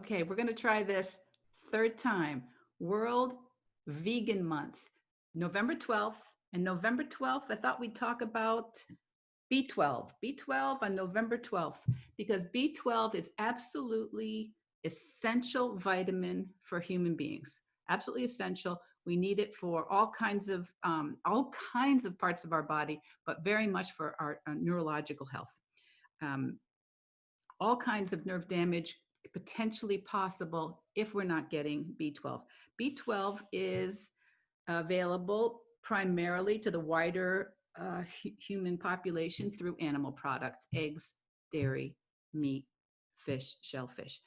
Okay, we're going to try this third time. World Vegan Month, November 12th. And November 12th, I thought we'd talk about B12. B12 on November 12th, because B12 is absolutely essential vitamin for human beings. Absolutely essential. We need it for all kinds of parts of our body, but very much for our neurological health. Um, all kinds of nerve damage potentially possible if we're not getting B12. B12 is available primarily to the wider human population through animal products, eggs, dairy, meat, fish, shellfish.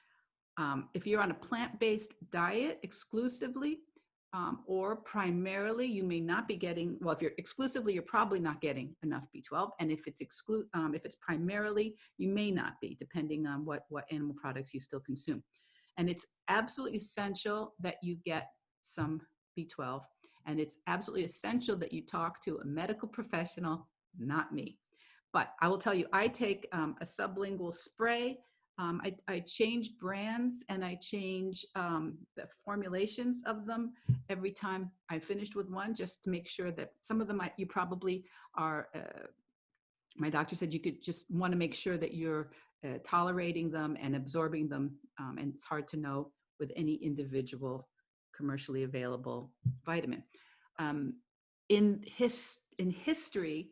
If you're on a plant-based diet exclusively, or primarily, you may not be getting, well, if you're exclusively, you're probably not getting enough B12. And if it's primarily, you may not be, depending on what animal products you still consume. And it's absolutely essential that you get some B12. And it's absolutely essential that you talk to a medical professional, not me. But I will tell you, I take a sublingual spray. I change brands and I change the formulations of them every time I'm finished with one, just to make sure that some of them you probably are, my doctor said you could just want to make sure that you're tolerating them and absorbing them. And it's hard to know with any individual commercially available vitamin. In history,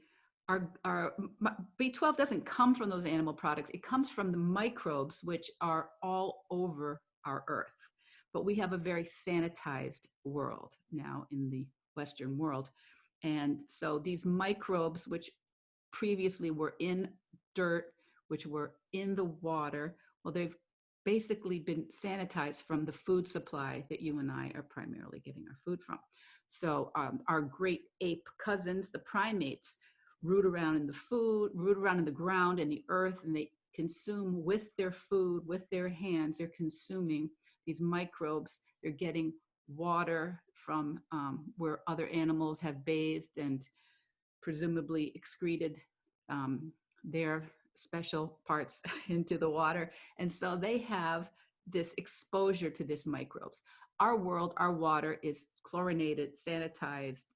our B12 doesn't come from those animal products. It comes from the microbes, which are all over our earth. But we have a very sanitized world now in the Western world. And so these microbes, which previously were in dirt, which were in the water, well, they've basically been sanitized from the food supply that you and I are primarily getting our food from. So our great ape cousins, the primates, root around in the food, root around in the ground and the earth, and they consume with their food, with their hands. They're consuming these microbes. They're getting water from where other animals have bathed and presumably excreted their special parts into the water. And so they have this exposure to these microbes. Our world, our water is chlorinated, sanitized,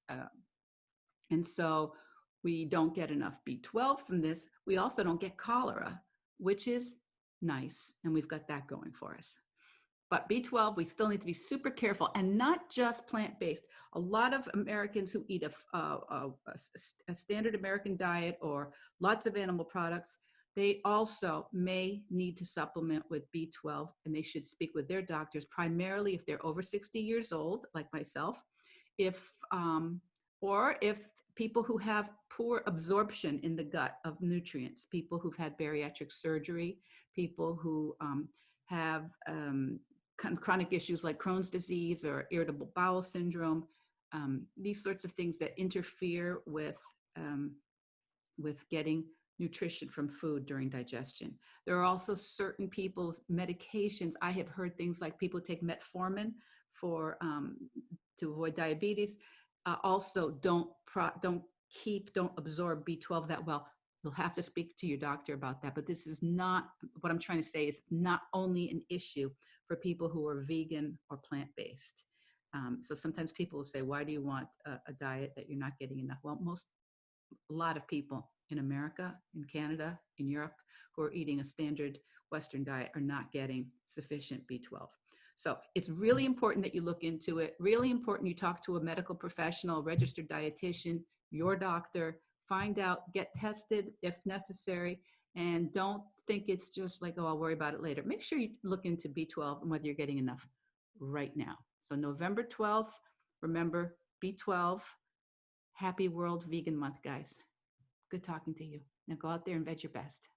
and so we don't get enough B12 from this. We also don't get cholera, which is nice. And we've got that going for us. But B12, we still need to be super careful, and not just plant-based. A lot of Americans who eat a standard American diet or lots of animal products, they also may need to supplement with B12, and they should speak with their doctors, primarily if they're over 60 years old, like myself, or if people who have poor absorption in the gut of nutrients, people who've had bariatric surgery, people who have chronic issues like Crohn's disease or irritable bowel syndrome, these sorts of things that interfere with getting nutrition from food during digestion. There are also certain people's medications. I have heard things like people take metformin to avoid diabetes. Also don't absorb B12 that well. You'll have to speak to your doctor about that. But this is not, what I'm trying to say is it's not only an issue for people who are vegan or plant-based. So sometimes people will say, why do you want a diet that you're not getting enough? Well, a lot of people in America, in Canada, in Europe, who are eating a standard Western diet are not getting sufficient B12. So it's really important that you look into it, really important you talk to a medical professional, registered dietitian, your doctor, find out, get tested if necessary, and don't think it's just like, oh, I'll worry about it later. Make sure you look into B12 and whether you're getting enough right now. So November 12th, remember B12, happy World Vegan Month, guys. Good talking to you. Now go out there and veg your best.